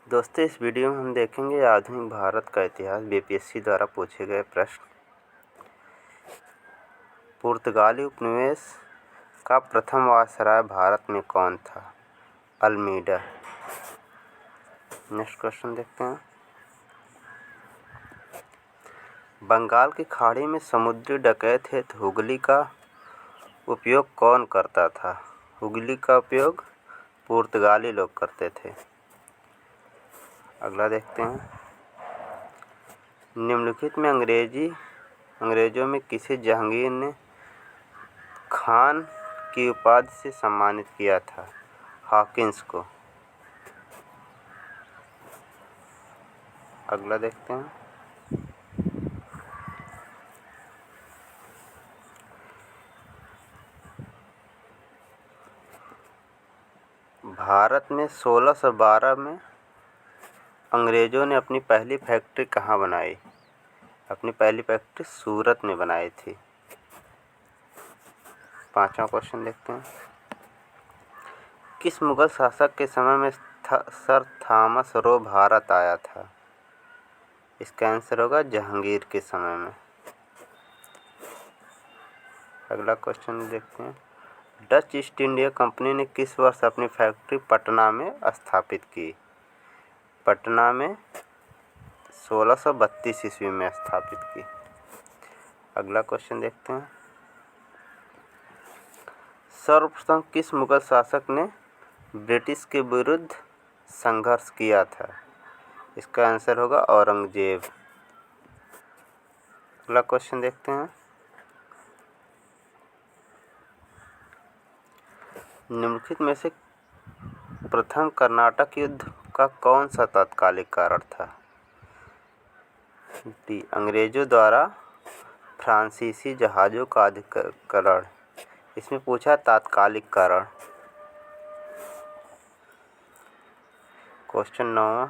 दोस्तों, इस वीडियो में हम देखेंगे आधुनिक भारत का इतिहास। बीपीएससी द्वारा पूछे गए प्रश्न। पुर्तगाली उपनिवेश का प्रथम वायसराय भारत में कौन था? अल्मीडा। नेक्स्ट क्वेश्चन देखते हैं। बंगाल की खाड़ी में समुद्री डकैत हेतु हुगली का उपयोग कौन करता था? हुगली का उपयोग पुर्तगाली लोग करते थे। अगला देखते हैं। निम्नलिखित में अंग्रेजों में किसे जहांगीर ने खान की उपाधि से सम्मानित किया था? हॉकिंस को। अगला देखते हैं। भारत में 1612 में अंग्रेजों ने अपनी पहली फैक्ट्री कहाँ बनाई? अपनी पहली फैक्ट्री सूरत में बनाई थी। पांचवा क्वेश्चन देखते हैं। किस मुगल शासक के समय में सर थॉमस रो भारत आया था? इसका आंसर होगा जहांगीर के समय में। अगला क्वेश्चन देखते हैं। डच ईस्ट इंडिया कंपनी ने किस वर्ष अपनी फैक्ट्री पटना में स्थापित की? पटना में 1632 ईस्वी में स्थापित की। अगला क्वेश्चन देखते हैं। सर्वप्रथम किस मुगल शासक ने ब्रिटिश के विरुद्ध संघर्ष किया था? इसका आंसर होगा औरंगजेब। अगला क्वेश्चन देखते हैं। निम्नलिखित में से प्रथम कर्नाटक युद्ध का कौन सा तात्कालिक कारण था? डी, अंग्रेजों द्वारा फ्रांसीसी जहाज़ों का अधिग्रहण। इसमें पूछा तात्कालिक कारण। क्वेश्चन 9।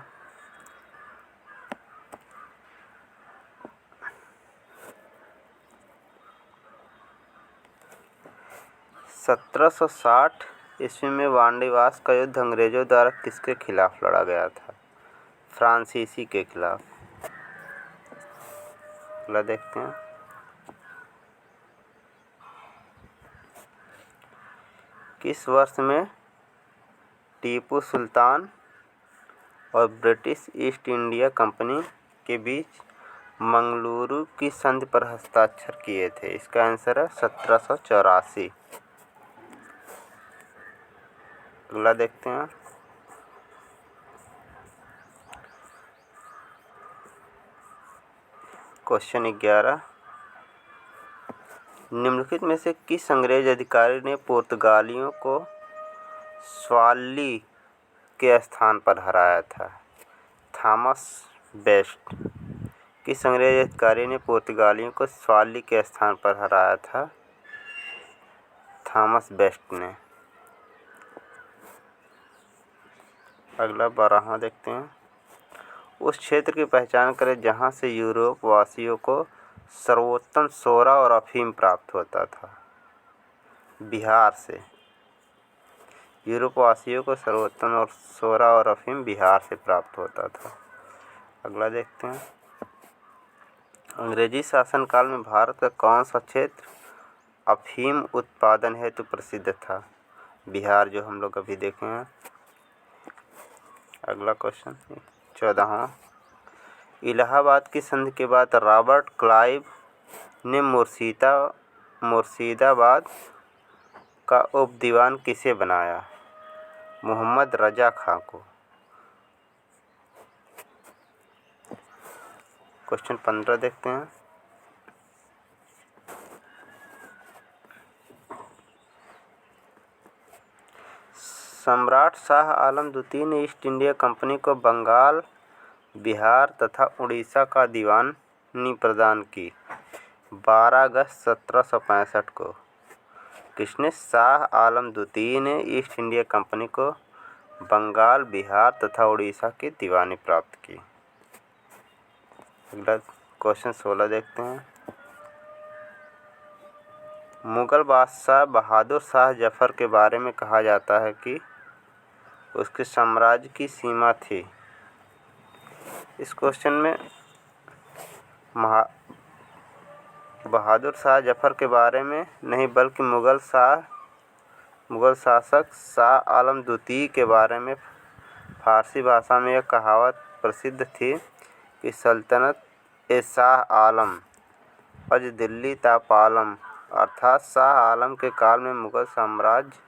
(1760) ईस्वी में वांडीवास का युद्ध अंग्रेजों द्वारा किसके खिलाफ लड़ा गया था? फ्रांसीसी के खिलाफ। अगला देखते हैं। किस वर्ष में टीपू सुल्तान और ब्रिटिश ईस्ट इंडिया कंपनी के बीच मंगलुरु की संधि पर हस्ताक्षर किए थे? इसका आंसर है 1784। अगला देखते हैं। क्वेश्चन 11। निम्नलिखित में से किस अंग्रेज अधिकारी ने पुर्तगालियों को स्वाली के स्थान पर हराया था? Thomas best. किस अंग्रेज अधिकारी ने पुर्तगालियों को स्वाली के स्थान पर हराया था? थॉमस बेस्ट ने। अगला 12वां देखते हैं। उस क्षेत्र की पहचान करें जहां से यूरोप वासियों को सर्वोत्तम सोरा और अफीम प्राप्त होता था। बिहार से। यूरोप वासियों को सर्वोत्तम और सोरा और अफीम बिहार से प्राप्त होता था। अगला देखते हैं। अंग्रेजी शासनकाल में भारत का कौन सा क्षेत्र अफीम उत्पादन हेतु प्रसिद्ध था? बिहार, जो हम लोग अभी देखे हैं। अगला क्वेश्चन 14वां। इलाहाबाद की संधि के बाद रॉबर्ट क्लाइव ने मुर्शिदाबाद का उपदीवान किसे बनाया? मोहम्मद रजा खां को। क्वेश्चन 15 देखते हैं। सम्राट शाह आलम द्वितीय ने ईस्ट इंडिया कंपनी को बंगाल, बिहार तथा उड़ीसा का दीवानी प्रदान की। 12 अगस्त 1765 को किसने? शाह आलम द्वितीय ने ईस्ट इंडिया कंपनी को बंगाल, बिहार तथा उड़ीसा की दीवानी प्राप्त की। अगला क्वेश्चन 16 देखते हैं। मुगल बादशाह बहादुर शाह जफर के बारे में कहा जाता है कि उसके साम्राज्य की सीमा थी इस क्वेश्चन में बहादुर शाह जफर के बारे में नहीं बल्कि मुग़ल शासक शाह आलम द्वितीय के बारे में फ़ारसी भाषा में यह कहावत प्रसिद्ध थी कि सल्तनत ए शाह आलम अज दिल्ली ता पालम, अर्थात शाह आलम के काल में मुग़ल साम्राज्य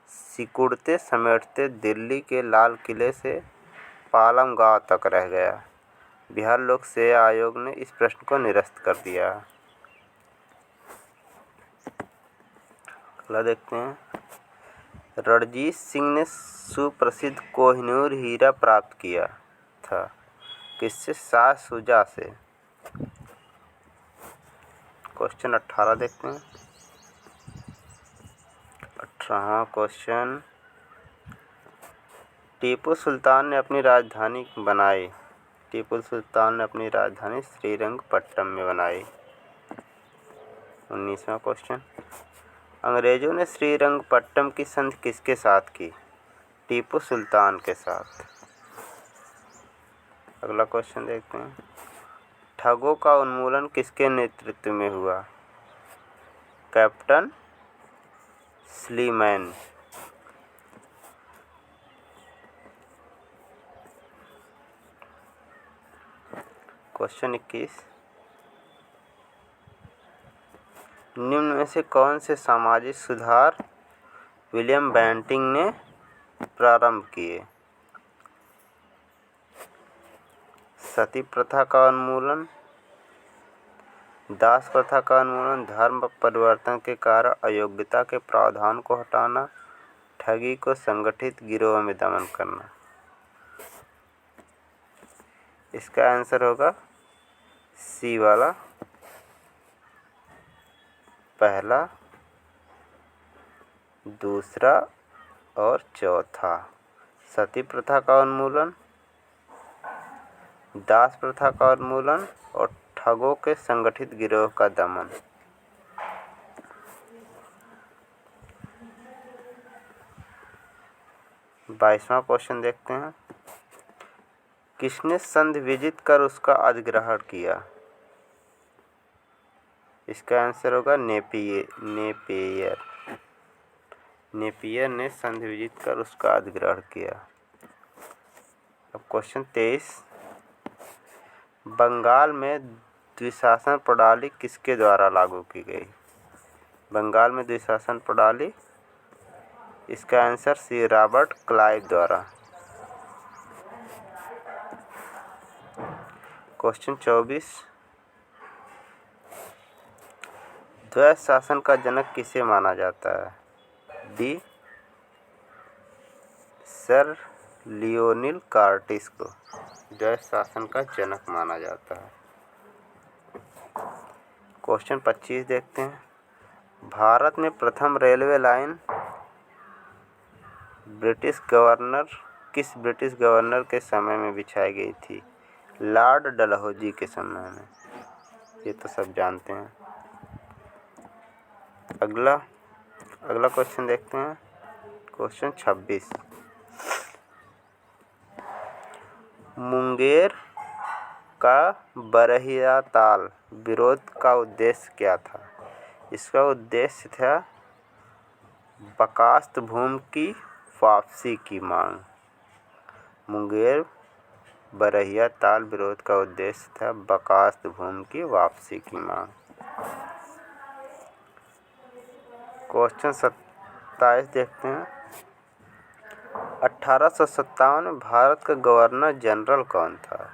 सिकुड़ते समेटते दिल्ली के लाल किले से पालम गांव तक रह गया। बिहार लोक सेवा आयोग ने इस प्रश्न को निरस्त कर दिया। अगला देखते हैं। रणजीत सिंह ने सुप्रसिद्ध कोहिनूर हीरा प्राप्त किया था, किससे? शाह शुजा से। क्वेश्चन 18 देखते हैं। 18वां क्वेश्चन, टीपू सुल्तान ने अपनी राजधानी श्रीरंगपट्टनम में बनाई। 19वां क्वेश्चन, अंग्रेजों ने श्रीरंगपट्टनम की संधि किसके साथ की? टीपू सुल्तान के साथ। अगला क्वेश्चन देखते हैं। ठगों का उन्मूलन किसके नेतृत्व में हुआ? Captain Sleeman. क्वेश्चन 21, निम्न में से कौन से सामाजिक सुधार विलियम बेंटिंक ने प्रारंभ किए? सती प्रथा का उन्मूलन, दास प्रथा का उन्मूलन, धर्म परिवर्तन के कारण अयोग्यता के प्रावधान को हटाना, ठगी को संगठित गिरोह में दमन करना। इसका आंसर होगा सी वाला, पहला, दूसरा और चौथा। सती प्रथा का उन्मूलन, दास प्रथा का उन्मूलन और ठगों के संगठित गिरोह का दमन। बाईसवां क्वेश्चन देखते हैं। किसने संधि विजित कर उसका अधिग्रहण किया? इसका आंसर होगा नेपियर। नेपियर ने संधि विजित कर उसका अधिग्रहण किया। अब क्वेश्चन 23, बंगाल में द्विशासन प्रणाली किसके द्वारा लागू की गई? बंगाल में द्विशासन प्रणाली, इसका आंसर सी, रॉबर्ट क्लाइव द्वारा। क्वेश्चन 24, द्वैध शासन का जनक किसे माना जाता है? डी, सर लियोनिल कार्टिस को द्वैध शासन का जनक माना जाता है। क्वेश्चन 25 देखते हैं। भारत में प्रथम रेलवे लाइन किस ब्रिटिश गवर्नर के समय में बिछाई गई थी? लॉर्ड डलहौजी के समय में। ये तो सब जानते हैं। अगला क्वेश्चन देखते हैं। क्वेश्चन 26, मुंगेर का बरहिया ताल विरोध का उद्देश्य क्या था? इसका उद्देश्य था बकास्त भूमि की वापसी की मांग। मुंगेर बरहिया ताल विरोध का उद्देश्य था बकास्त भूमि की वापसी की मांग। क्वेश्चन 27 देखते हैं। 1857 में भारत का गवर्नर जनरल कौन था?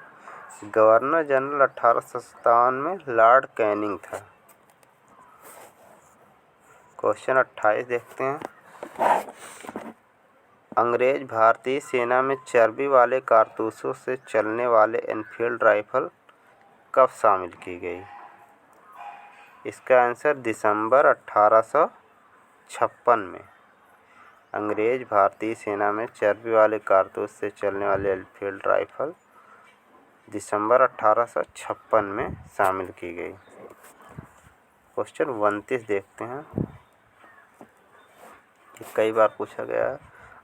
गवर्नर जनरल 1857 में लॉर्ड कैनिंग था। क्वेश्चन 28 देखते हैं। अंग्रेज भारतीय सेना में चर्बी वाले कारतूसों से चलने वाले एनफील्ड राइफल कब शामिल की गई? इसका आंसर दिसंबर 1856 में। अंग्रेज भारतीय सेना में चर्बी वाले कारतूस से चलने वाले एनफील्ड राइफल दिसंबर 1856 में शामिल की गई। क्वेश्चन 29 देखते हैं। कई बार पूछा गया है।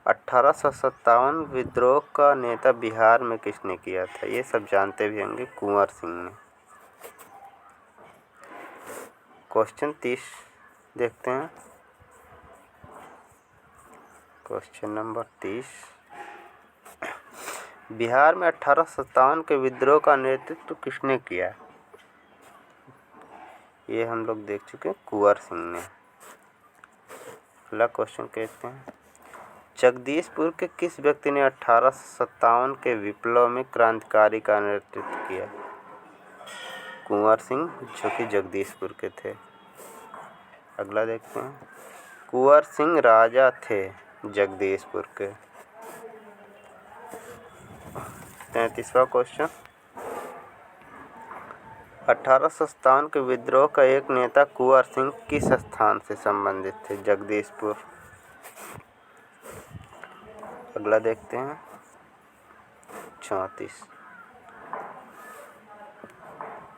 1857 विद्रोह का नेता बिहार में किसने किया था? ये सब जानते भी होंगे, कुंवर सिंह ने। क्वेश्चन 30 देखते हैं। क्वेश्चन नंबर 30, बिहार में 1857 के विद्रोह का नेतृत्व किसने किया? ये हम लोग देख चुके हैं, कुंवर सिंह ने। अगला क्वेश्चन कहते हैं, जगदीशपुर के किस व्यक्ति ने 1857 के विप्लव में क्रांतिकारी का नेतृत्व किया? कुंवर सिंह, जो कि जगदीशपुर के थे। अगला देखते हैं, कुंवर सिंह राजा थे जगदीशपुर के। 33वां क्वेश्चन, 1857 के विद्रोह का एक नेता कुंवर सिंह किस स्थान से संबंधित थे? जगदीशपुर। अगला देखते हैं 34,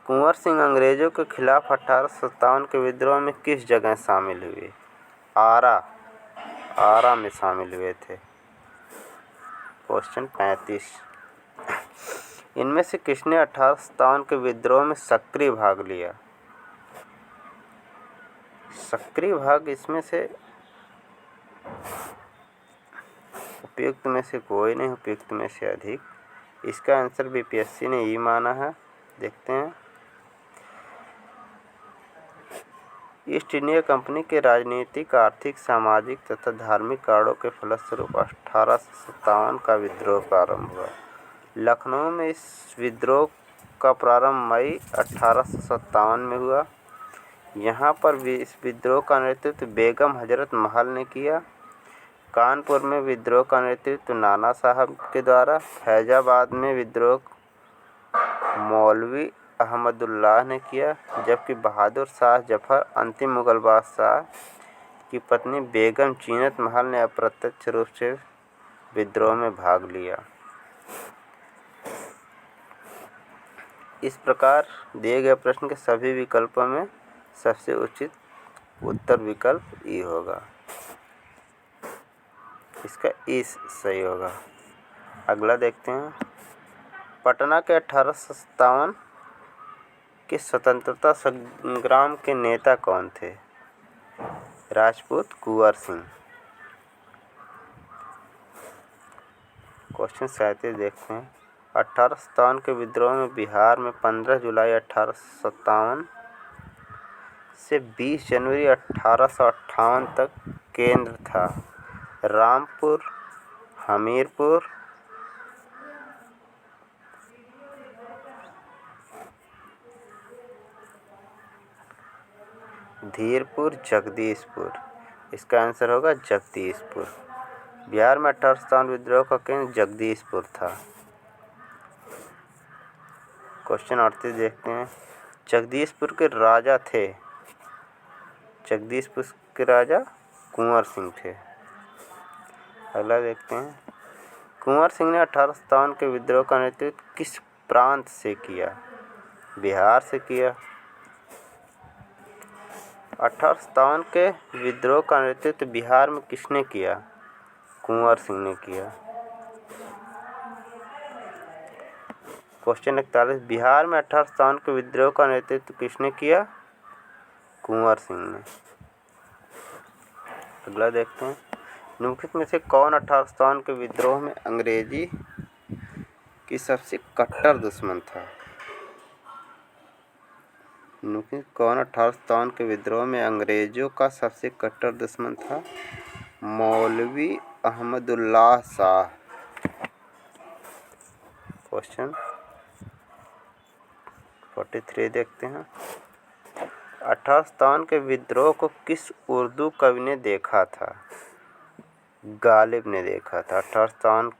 कुंवर सिंह अंग्रेजों के खिलाफ 1857 के विद्रोह में किस जगह शामिल हुए? आरा में शामिल हुए थे। क्वेश्चन 35, इनमें से किसने 1857 के विद्रोह में सक्रिय भाग लिया? सक्रिय भाग इसमें से उपयुक्त में से कोई नहीं, उपयुक्त में से अधिक। इसका आंसर बीपीएससी ने ई माना है। देखते हैं, ईस्ट इंडिया कंपनी के राजनीतिक, आर्थिक, सामाजिक तथा धार्मिक कारणों के फलस्वरूप 1857 का विद्रोह प्रारंभ हुआ। लखनऊ में इस विद्रोह का प्रारंभ मई 1857 में हुआ। यहाँ पर भी इस विद्रोह का नेतृत्व बेगम हजरत महल ने किया। कानपुर में विद्रोह का नेतृत्व नाना साहब के द्वारा। फैजाबाद में विद्रोह मौलवी अहमदुल्लाह ने किया, जबकि बहादुर शाह जफर, अंतिम मुगल बादशाह की पत्नी बेगम जीनत महल ने अप्रत्यक्ष रूप से विद्रोह में भाग लिया। इस प्रकार दिए गए प्रश्न के सभी विकल्पों में सबसे उचित उत्तर विकल्प ई होगा। इसका ई सही होगा। अगला देखते हैं, पटना के 1857 के स्वतंत्रता संग्राम के नेता कौन थे? राजपूत, कुंवर सिंह। क्वेश्चन 37 देखते हैं, 1857 के विद्रोह में बिहार में 15 जुलाई 1857 से 20 जनवरी 1858 तक केंद्र था। रामपुर, हमीरपुर, धीरपुर, जगदीशपुर। इसका आंसर होगा जगदीशपुर। बिहार में 1857 विद्रोह का केंद्र जगदीशपुर था। क्वेश्चन 38 देखते हैं, जगदीशपुर के राजा थे? जगदीशपुर के राजा कुंवर सिंह थे। अगला देखते हैं, कुंवर सिंह ने 1857 के विद्रोह का नेतृत्व किस प्रांत से किया? बिहार से किया। 1857 के विद्रोह का नेतृत्व बिहार में किसने किया? कुंवर सिंह ने किया। क्वेश्चन 41, बिहार में 1857 के विद्रोह का नेतृत्व किसने किया? कुंवर सिंह ने। अगला देखते हैं, निम्नलिखित में से कौन 1857 के विद्रोह में अंग्रेजी की सबसे कट्टर दुश्मन था? निम्नलिखित कौन 1857 के विद्रोह में अंग्रेजों का सबसे कट्टर दुश्मन था? मौलवी अहमदुल्लाह शाह। क्वेश्चन 43 देखते हैं, 1857 के विद्रोह को किस उर्दू कवि ने देखा था? गालिब ने देखा था। 1857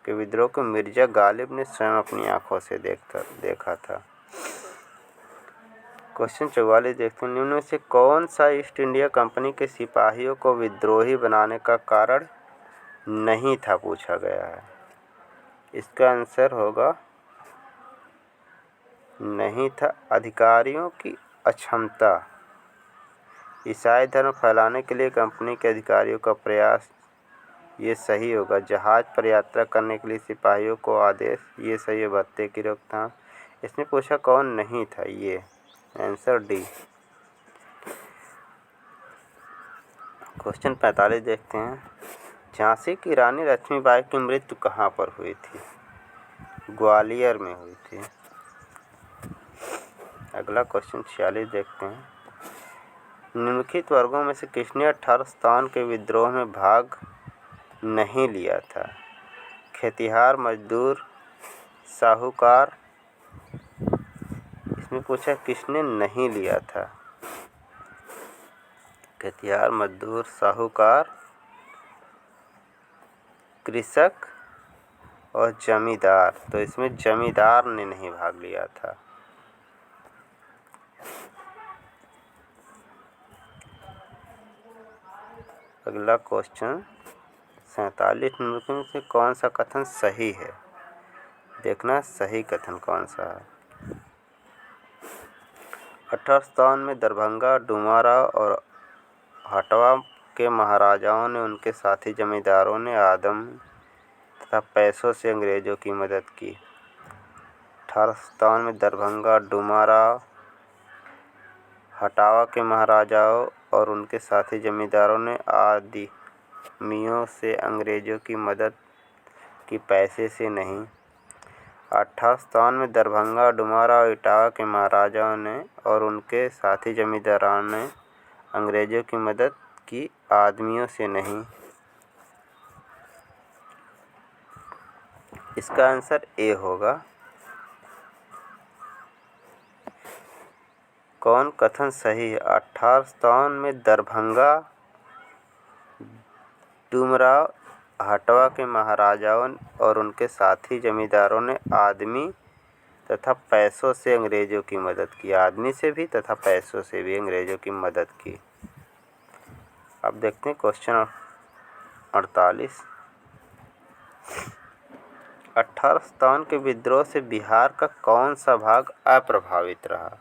के विद्रोह को मिर्जा गालिब ने स्वयं अपनी आंखों से देखा था। क्वेश्चन 44 देखते हैं, निम्न में से कौन सा ईस्ट इंडिया कंपनी के सिपाहियों को विद्रोही बनाने का कारण नहीं था पूछा गया है। इसका आंसर होगा नहीं था अधिकारियों की अक्षमता। ईसाई धर्म फैलाने के लिए कंपनी के अधिकारियों का प्रयास ये सही होगा। जहाज पर यात्रा करने के लिए सिपाहियों को आदेश, ये सही है। भत्ते की रोकथाम, इसमें पूछा कौन नहीं था, ये आंसर डी। क्वेश्चन 45 देखते हैं। झांसी की रानी लक्ष्मीबाई की मृत्यु कहाँ पर हुई थी? ग्वालियर में हुई थी। अगला क्वेश्चन 46 देखते हैं। निम्नलिखित वर्गों में से किसने 1857 के विद्रोह में भाग नहीं लिया था? खेतिहार, मजदूर, साहूकार। इसमें पूछा किसने नहीं लिया था? खेतिहार, मजदूर, साहूकार, कृषक और जमींदार। तो इसमें जमींदार ने नहीं भाग लिया था। अगला क्वेश्चन 47 निम्नलिखित से कौन सा कथन सही है? देखना सही कथन कौन सा है। 1857 में दरभंगा, डुमरांव और हटवा के महाराजाओं ने उनके साथी जमींदारों ने आदमी तथा पैसों से अंग्रेजों की मदद की। 1857 में दरभंगा, डुमरांव, हटावा के महाराजाओं और उनके साथी जमींदारों ने आदमियों से अंग्रेजों की मदद की, पैसे से नहीं। 1857 में दरभंगा, डुमरांव और इटावा के महाराजाओं ने और उनके साथी जमींदारों ने अंग्रेजों की मदद की, आदमियों से नहीं। इसका आंसर ए होगा। कौन कथन सही है? 1857 में दरभंगा, डुमरांव, हटवा के महाराजाओं और उनके साथी जमींदारों ने आदमी तथा पैसों से अंग्रेजों की मदद की। आदमी से भी तथा पैसों से भी अंग्रेजों की मदद की। अब देखते हैं क्वेश्चन 48। 1857 के विद्रोह से बिहार का कौन सा भाग अप्रभावित रहा?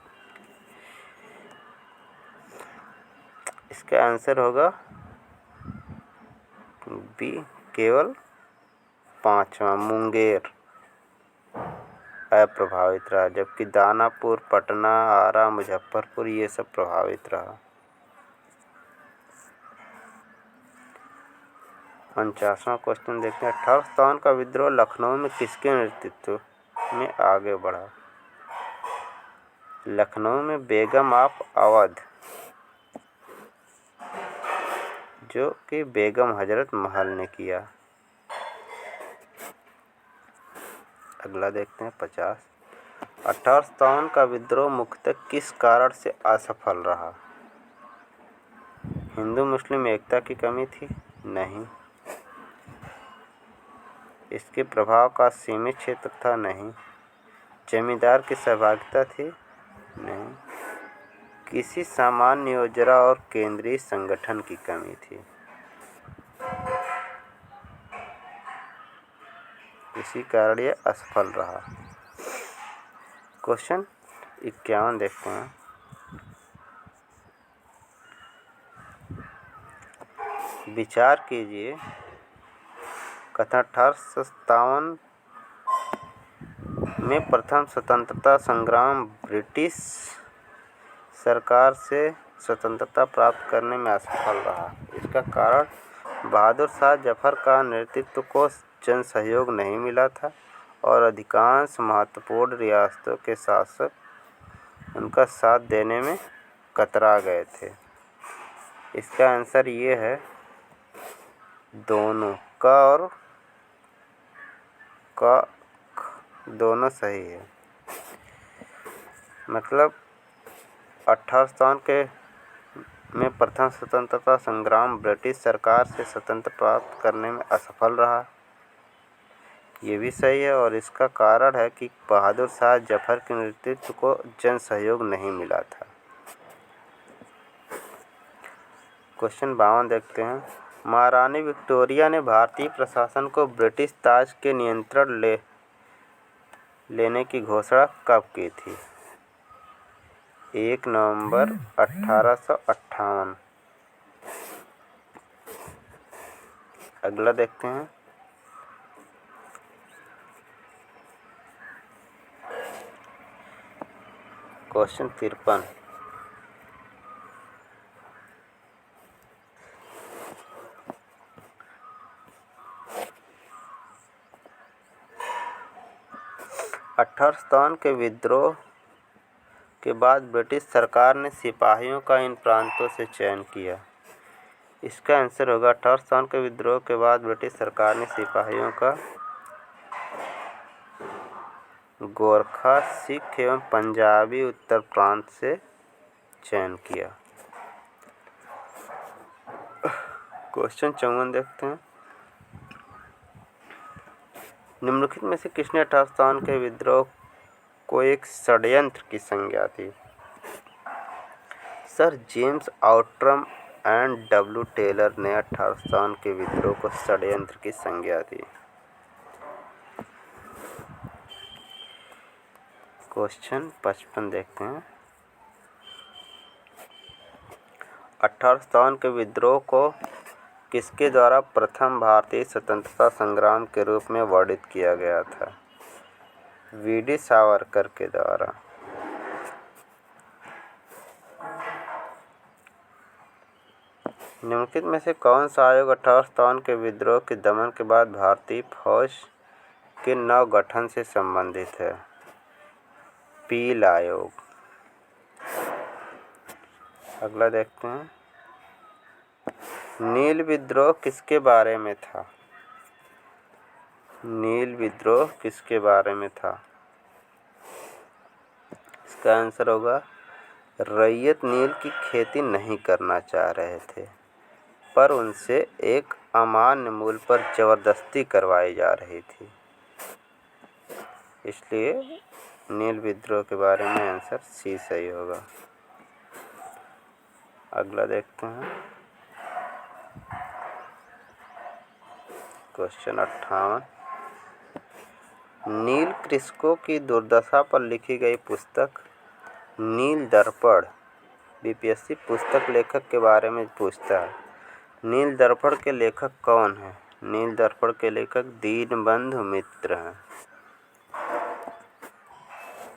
इसका आंसर होगा बी, केवल 5वां, मुंगेर अप्रभावित रहा, जबकि दानापुर, पटना, आरा, मुजफ्फरपुर ये सब प्रभावित रहा। 49वां क्वेश्चन देखते हैं। 1857 का विद्रोह लखनऊ में किसके नेतृत्व में आगे बढ़ा? लखनऊ में बेगम ऑफ अवध, जो कि बेगम हजरत महल ने किया। अगला देखते हैं 50। 1857 का विद्रोह मुख्यतः किस कारण से असफल रहा? हिंदू मुस्लिम एकता की कमी थी? नहीं। इसके प्रभाव का सीमित क्षेत्र था? नहीं। जमींदार की सहभागिता थी? नहीं। किसी सामान्य योजना और केंद्रीय संगठन की कमी थी? इसी कारण यह असफल रहा। क्वेश्चन 51 देखते हैं। विचार कीजिए। कथन 1857 में प्रथम स्वतंत्रता संग्राम ब्रिटिश सरकार से स्वतंत्रता प्राप्त करने में असफल रहा। इसका कारण बहादुर शाह जफर का नेतृत्व को जन सहयोग नहीं मिला था और अधिकांश महत्वपूर्ण रियासतों के शासक उनका साथ देने में कतरा गए थे। इसका आंसर ये है, दोनों का और का दोनों सही है। मतलब 1857 के में प्रथम स्वतंत्रता संग्राम ब्रिटिश सरकार से स्वतंत्रता प्राप्त करने में असफल रहा, ये भी सही है। और इसका कारण है कि बहादुर शाह जफर के नेतृत्व को जन सहयोग नहीं मिला था। क्वेश्चन 52 देखते हैं। महारानी विक्टोरिया ने भारतीय प्रशासन को ब्रिटिश ताज के नियंत्रण लेने की घोषणा कब की थी? 1 नवंबर 1858, अगला देखते हैं। क्वेश्चन 53। अठारह के विद्रोह के बाद ब्रिटिश सरकार ने सिपाहियों का इन प्रांतों से चयन किया। इसका आंसर होगा 1857 के विद्रोह के बाद ब्रिटिश सरकार ने सिपाहियों का गोरखा, सिख एवं पंजाबी उत्तर प्रांत से चयन किया। क्वेश्चन 54 देखते हैं। निम्नलिखित में से किसने 1857 के विद्रोह को एक षड्यंत्र की संज्ञा दी? Sir James Outram and W Taylor ने 1857 के विद्रोह को षड्यंत्र की संज्ञा दी। क्वेश्चन 55 देखते हैं। 1857 के विद्रोह को किसके द्वारा प्रथम भारतीय स्वतंत्रता संग्राम के रूप में वर्णित किया गया था? वीडी सावरकर के द्वारा। निम्नलिखित में से कौन सा आयोग 1857 के विद्रोह के दमन के बाद भारतीय फौज के नवगठन से संबंधित है? पील आयोग। अगला देखते हैं। नील विद्रोह किसके बारे में था? नील विद्रोह किसके बारे में था? इसका आंसर होगा रैयत नील की खेती नहीं करना चाह रहे थे, पर उनसे एक अमान्य मूल्य पर जबरदस्ती करवाई जा रही थी, इसलिए नील विद्रोह के बारे में आंसर सी सही होगा। अगला देखते हैं। क्वेश्चन 58। नील कृषकों की दुर्दशा पर लिखी गई पुस्तक नील दर्पण बीपीएससी पुस्तक लेखक के बारे में पूछता है। नील दर्पण के लेखक कौन हैं? नील दर्पण के लेखक दीनबंधु मित्र हैं।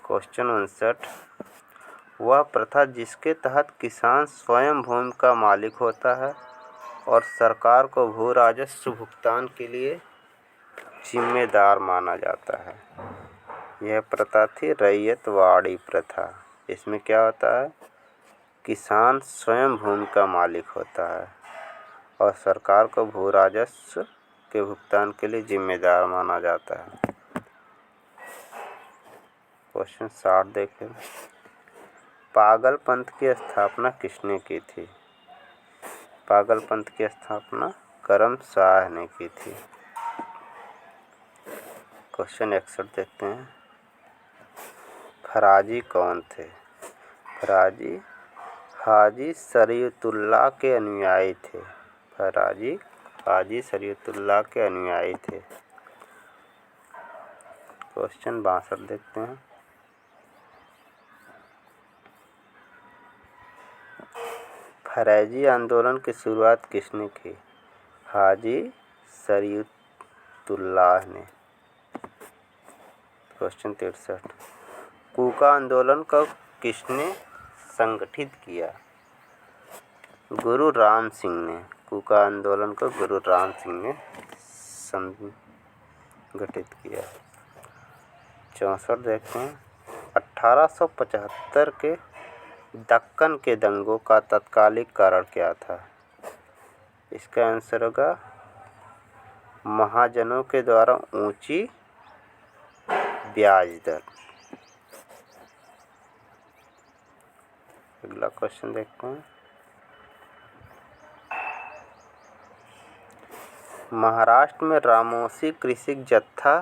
क्वेश्चन 59। वह प्रथा जिसके तहत किसान स्वयं भूमि का मालिक होता है और सरकार को भू राजस्व भुगतान के लिए जिम्मेदार माना जाता है, यह प्रथा थी रैयतवाड़ी प्रथा। इसमें क्या होता है? किसान स्वयं भूमि का मालिक होता है और सरकार को भू राजस्व के भुगतान के लिए जिम्मेदार माना जाता है। क्वेश्चन 60 देखें। पागल पंथ की स्थापना किसने की थी? पागल पंथ की स्थापना करम शाह ने की थी। क्वेश्चन 61 देखते हैं। फराजी कौन थे? फराजी हाजी शरीयतुल्लाह के अनुयायी थे। फराजी हाजी शरीयतुल्लाह के अनुयायी थे। क्वेश्चन 62 देखते हैं। फरैजी आंदोलन की शुरुआत किसने की? हाजी शरीयतुल्लाह ने। क्वेश्चन 63। कूका आंदोलन को किसने संगठित किया? गुरु राम सिंह ने। कूका आंदोलन को गुरु राम सिंह ने संगठित किया। 64 देखते हैं। 1875 के दक्कन के दंगों का तत्कालिक कारण क्या था? इसका आंसर होगा महाजनों के द्वारा ऊंची ब्याज दर। अगला क्वेश्चन देखते हैं। महाराष्ट्र में रामोसी कृषि जत्था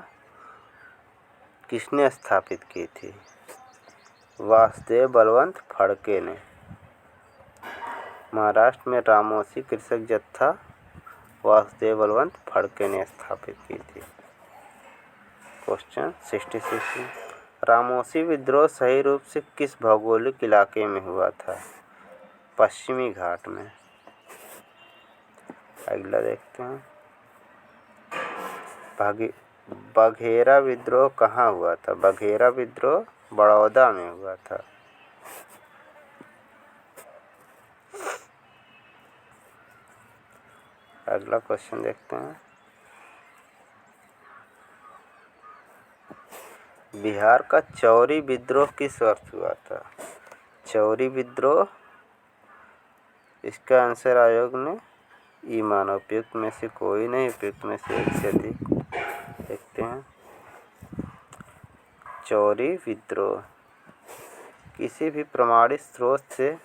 किसने स्थापित की थी? वासुदेव बलवंत फड़के ने। महाराष्ट्र में रामोसी कृषक जत्था वासुदेव बलवंत फड़के ने स्थापित की थी। क्वेश्चन 66। रामोसी विद्रोह सही रूप से किस भौगोलिक इलाके में हुआ था? पश्चिमी घाट में। अगला देखते हैं। भागे बघेरा विद्रोह कहाँ हुआ था? बघेरा विद्रोह बड़ौदा में हुआ था। अगला क्वेश्चन देखते हैं। बिहार का चौरी विद्रोह किस वर्ष हुआ था? चौरी विद्रोह, इसका आंसर आयोग ने ई माना। उपयुक्त में से कोई नहीं, उपयुक्त में से एक से अधिक। देखते हैं। चौरी विद्रोह किसी भी प्रमाणित स्रोत से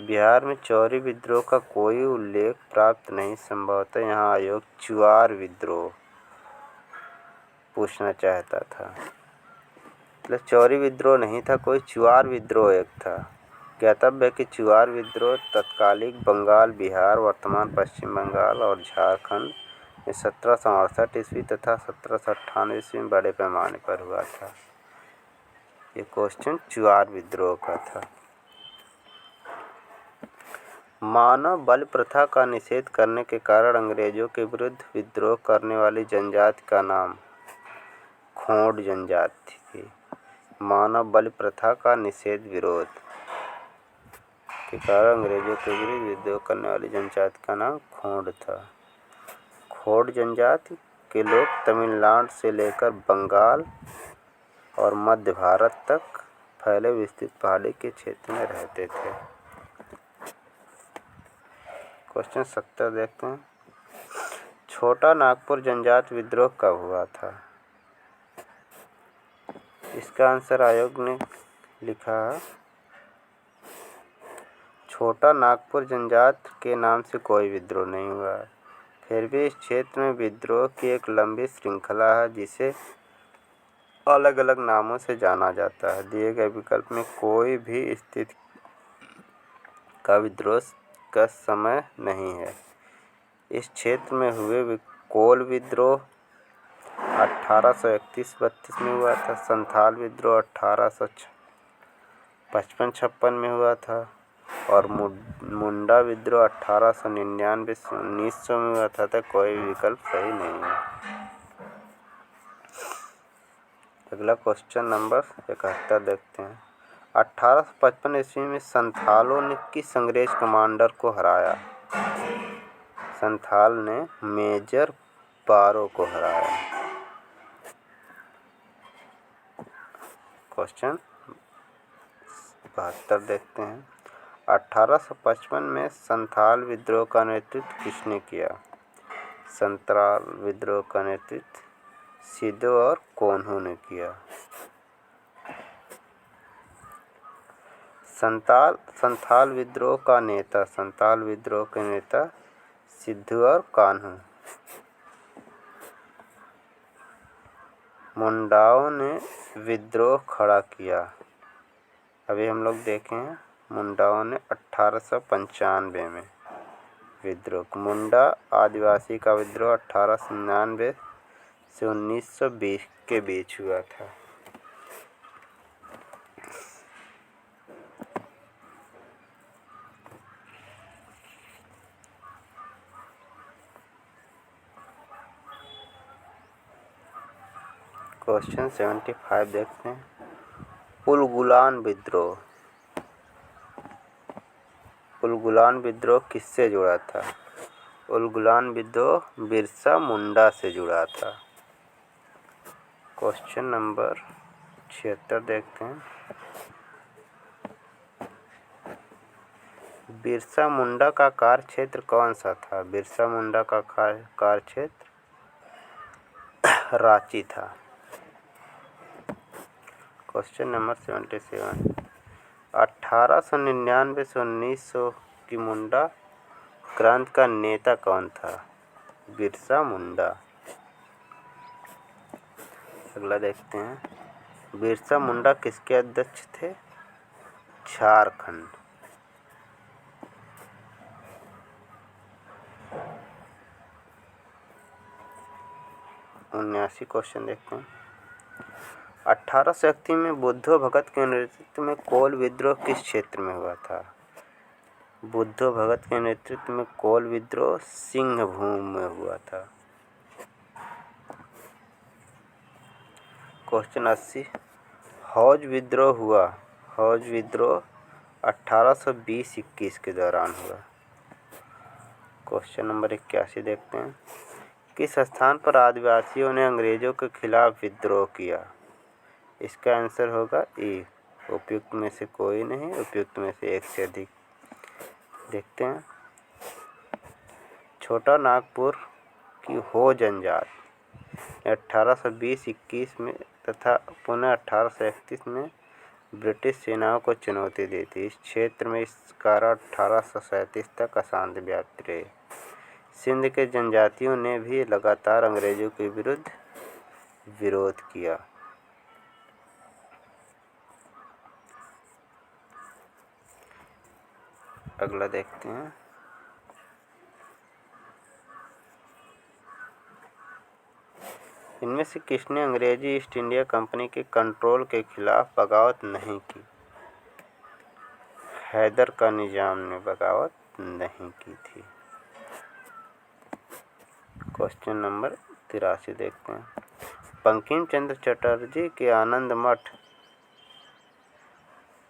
बिहार में चौरी विद्रोह का कोई उल्लेख प्राप्त नहीं। संभवतः यहाँ आयोग चुआर विद्रोह पूछना चाहता था। मतलब चौरी विद्रोह नहीं था, कोई चुआर विद्रोह एक था। ज्ञातव्य है कि चुआर विद्रोह तत्कालिक बंगाल, बिहार, वर्तमान पश्चिम बंगाल और झारखंड में 1768 ईस्वी तथा 1798 ईस्वी में बड़े पैमाने पर हुआ था। ये क्वेश्चन चुआर विद्रोह का था। मानव बल प्रथा का निषेध करने के कारण अंग्रेजों के विरुद्ध विद्रोह करने वाली जनजाति का नाम खोंड जनजाति थी। मानव बल प्रथा का निषेध विरोध के कारण अंग्रेजों के विरुद्ध विद्रोह करने वाली जनजाति का नाम खोंड था। खोंड जनजाति के लोग तमिलनाडु से लेकर बंगाल और मध्य भारत तक फैले विस्तृत पहाड़ी के क्षेत्र में रहते थे। क्वेश्चन 70 देखते हैं। छोटा नागपुर जनजाति विद्रोह कब हुआ था? इसका आंसर आयोग ने लिखा है। छोटा नागपुर जनजाति के नाम से कोई विद्रोह नहीं हुआ है। फिर भी इस क्षेत्र में विद्रोह की एक लंबी श्रृंखला है जिसे अलग अलग नामों से जाना जाता है। दिए गए विकल्प में कोई भी स्थिति का विद्रोह का समय नहीं है। इस क्षेत्र में हुए कोल विद्रोह 1831-32 में हुआ था। संथाल विद्रोह 1855-56 में हुआ था और मुंडा विद्रोह 1899 से 1900 में हुआ था। कोई विकल्प सही नहीं है। अगला क्वेश्चन नंबर 71 देखते हैं। 1855 ईस्वी में संथालों ने किस अंग्रेज कमांडर को हराया? संथाल ने मेजर बारो को हराया। क्वेश्चन 72 देखते हैं। 1855 में संथाल विद्रोह का नेतृत्व किसने किया? संथाल विद्रोह का नेतृत्व सिद्धू और कोन्हू ने किया। संथाल विद्रोह का नेता, संथाल विद्रोह के नेता सिद्धू और कान्हू। मुंडाओं ने विद्रोह खड़ा किया। अभी हम लोग देखें हैं। मुंडाओं ने 1895 में विद्रोह। मुंडा आदिवासी का विद्रोह 1899 से 1920 के बीच हुआ था। क्वेश्चन 75 देखते हैं। उलगुलान विद्रोह। उलगुलान विद्रोह किससे जुड़ा था? उलगुलान विद्रोह बिरसा मुंडा से जुड़ा था। क्वेश्चन नंबर 76 देखते हैं। बिरसा मुंडा का कार्यक्षेत्र कौन सा था? बिरसा मुंडा का कार्यक्षेत्र रांची था। Question number 77। 1899 से 1900 की मुंडा क्रांति का नेता कौन था? बिरसा मुंडा। अगला देखते हैं। बिरसा मुंडा किसके अध्यक्ष थे? झारखंड। उन्यासी क्वेश्चन देखते हैं। 1831 में बुद्धो भगत के नेतृत्व में कोल विद्रोह किस क्षेत्र में हुआ था? बुद्धो भगत के नेतृत्व में कोल विद्रोह सिंहभूम में हुआ था। क्वेश्चन 80 हौज विद्रोह हुआ। हौज विद्रोह 1820-21 के दौरान हुआ। क्वेश्चन नंबर 81 देखते हैं। किस स्थान पर आदिवासियों ने अंग्रेजों के खिलाफ विद्रोह किया? इसका आंसर होगा ए। उपयुक्त में से कोई नहीं, उपयुक्त में से एक से अधिक। देखते हैं। छोटा नागपुर की हो जनजात 1820-21 में तथा पुनः 1831 में ब्रिटिश सेनाओं को चुनौती दी थी। इस क्षेत्र में इस कारण 1837 तक अशांति व्याप्त रही। सिंध के जनजातियों ने भी लगातार अंग्रेजों के विरुद्ध विरोध किया। अगला देखते हैं। इनमें से किसने अंग्रेजी ईस्ट इंडिया कंपनी के कंट्रोल के खिलाफ बगावत नहीं की? हैदर का निजाम ने बगावत नहीं की थी। क्वेश्चन नंबर 83 देखते हैं। बंकिम चंद्र चटर्जी के आनंद मठ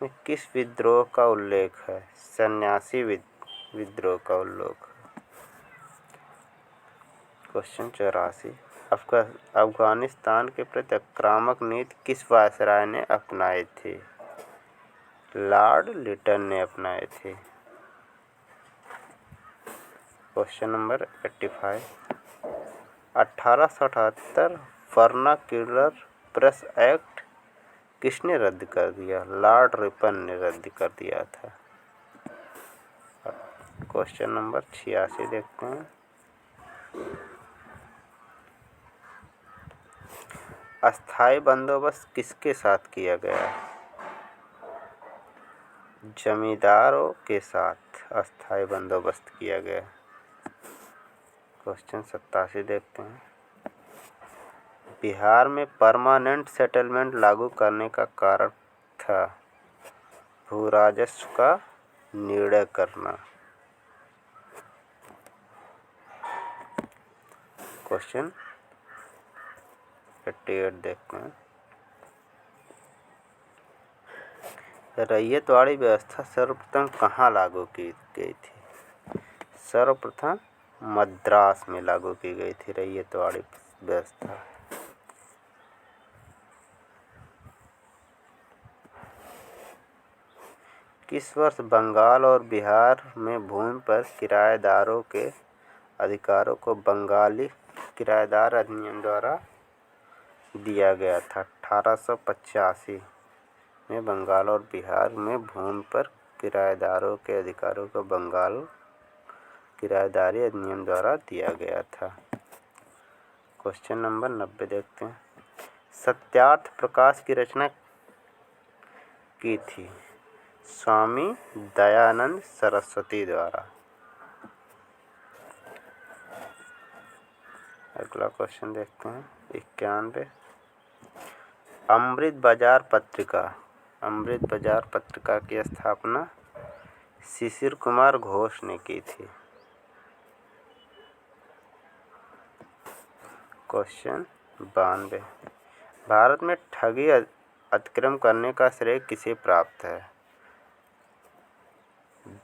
में किस विद्रोह का उल्लेख है? सन्यासी विद्रोह का उल्लेख है। क्वेश्चन 84 अफगानिस्तान के प्रति आक्रामक नीति किस वायसराय ने अपनाई थी? लॉर्ड लिटन ने अपनाए थे। Question number 85 1878 vernacular press act किसने रद्द कर दिया? लॉर्ड रिपन ने रद्द कर दिया था। क्वेश्चन नंबर 86 देखते हैं। अस्थाई बंदोबस्त किसके साथ किया गया? जमींदारों के साथ अस्थाई बंदोबस्त किया गया। क्वेश्चन 87 देखते हैं। बिहार में परमानेंट सेटलमेंट लागू करने का कारण था भू राजस्व का निर्णय करना। क्वेश्चन 88 देखते हैं। रैयतवाड़ी व्यवस्था सर्वप्रथम कहाँ लागू की गई थी? सर्वप्रथम मद्रास में लागू की गई थी रैयतवाड़ी व्यवस्था। किस वर्ष बंगाल और बिहार में भूमि पर किराएदारों के अधिकारों को बंगाली किराएदार अधिनियम द्वारा दिया गया था? 1885 में बंगाल और बिहार में भूमि पर किराएदारों के अधिकारों को बंगाल किराएदारी अधिनियम द्वारा दिया गया था। क्वेश्चन नंबर 90 देखते हैं। सत्यार्थ प्रकाश की रचना की थी स्वामी दयानंद सरस्वती द्वारा। अगला क्वेश्चन देखते हैं 91 अमृत बाजार पत्रिका की स्थापना शिशिर कुमार घोष ने की थी। क्वेश्चन 92 भारत में ठगी अतिक्रम करने का श्रेय किसे प्राप्त है?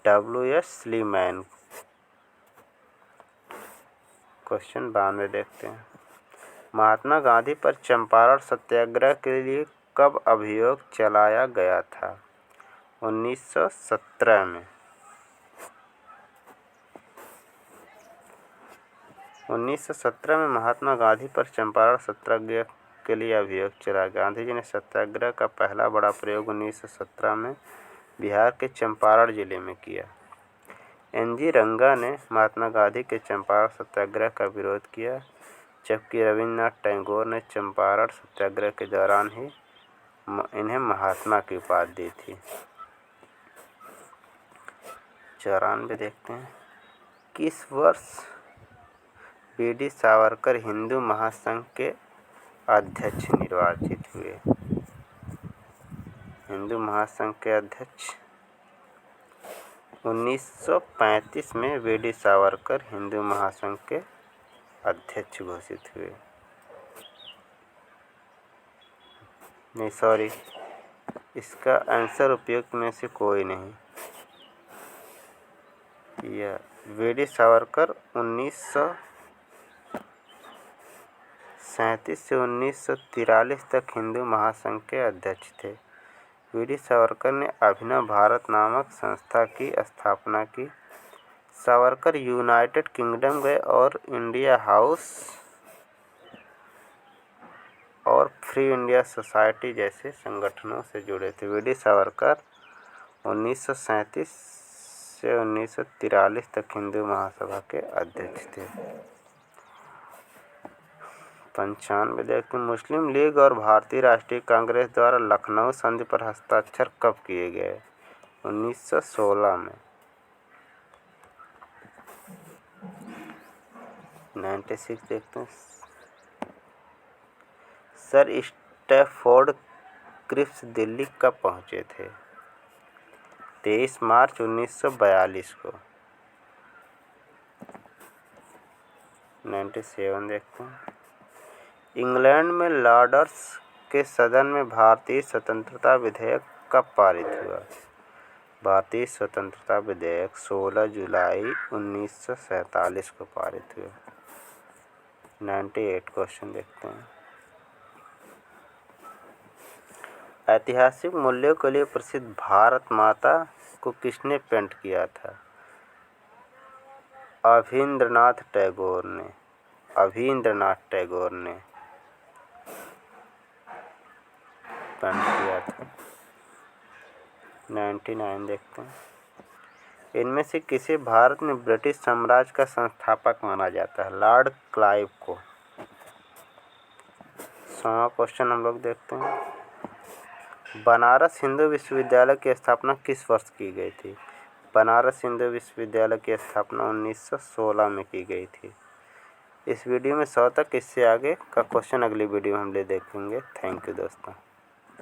W.S. स्लीमैन। क्वेश्चन 92 देखते हैं। महात्मा गांधी पर चंपारण सत्याग्रह के लिए कब अभियोग चलाया गया था? 1917 में। 1917 में महात्मा गांधी पर चंपारण सत्याग्रह के लिए अभियोग चला। गांधी जी ने सत्याग्रह का पहला बड़ा प्रयोग 1917 में बिहार के चंपारण जिले में किया। N.G. रंगा ने महात्मा गांधी के चंपारण सत्याग्रह का विरोध किया, जबकि रविन्द्रनाथ टैगोर ने चंपारण सत्याग्रह के दौरान ही इन्हें महात्मा की उपाधि दी थी। 94 देखते हैं। किस वर्ष B.D. सावरकर हिंदू महासंघ के अध्यक्ष निर्वाचित हुए? हिंदू महासंघ के अध्यक्ष 1935 में B.D. सावरकर हिंदू महासंघ के अध्यक्ष घोषित हुए। नहीं सॉरी, इसका आंसर उपयुक्त में से कोई नहीं। यह वीडी सावरकर 1937 से 1943 तक हिंदू महासंघ के अध्यक्ष थे। वीडी सावरकर ने अभिनव भारत नामक संस्था की स्थापना की। सावरकर यूनाइटेड किंगडम गए और इंडिया हाउस और फ्री इंडिया सोसाइटी जैसे संगठनों से जुड़े थे। वीडी सावरकर 1937 से 1943 तक हिंदू महासभा के अध्यक्ष थे। 95 देखते मुस्लिम लीग और भारतीय राष्ट्रीय कांग्रेस द्वारा लखनऊ संधि पर हस्ताक्षर कब किए गए? 1916 में। 96 देखते हैं सर स्टैफोर्ड क्रिप्स दिल्ली कब पहुंचे थे? 23 मार्च 1942 को। 97 देखते हैं इंग्लैंड में लॉर्ड्स के सदन में भारतीय स्वतंत्रता विधेयक कब पारित हुआ? भारतीय स्वतंत्रता विधेयक 16 जुलाई 1947 को पारित हुआ। 98 क्वेश्चन देखते हैं ऐतिहासिक मूल्यों के लिए प्रसिद्ध भारत माता को किसने पेंट किया था? अवींद्रनाथ टैगोर ने पेंट किया था। 99 देखते हैं इनमें से किसे भारत में ब्रिटिश साम्राज्य का संस्थापक माना जाता है? लॉर्ड क्लाइव को। 100वां क्वेश्चन हम लोग देखते हैं बनारस हिंदू विश्वविद्यालय की स्थापना किस वर्ष की गई थी? बनारस हिंदू विश्वविद्यालय की स्थापना 1916 में की गई थी। इस वीडियो में 100 तक, इससे आगे का क्वेश्चन अगली वीडियो में हम ले देखेंगे। थैंक यू दोस्तों।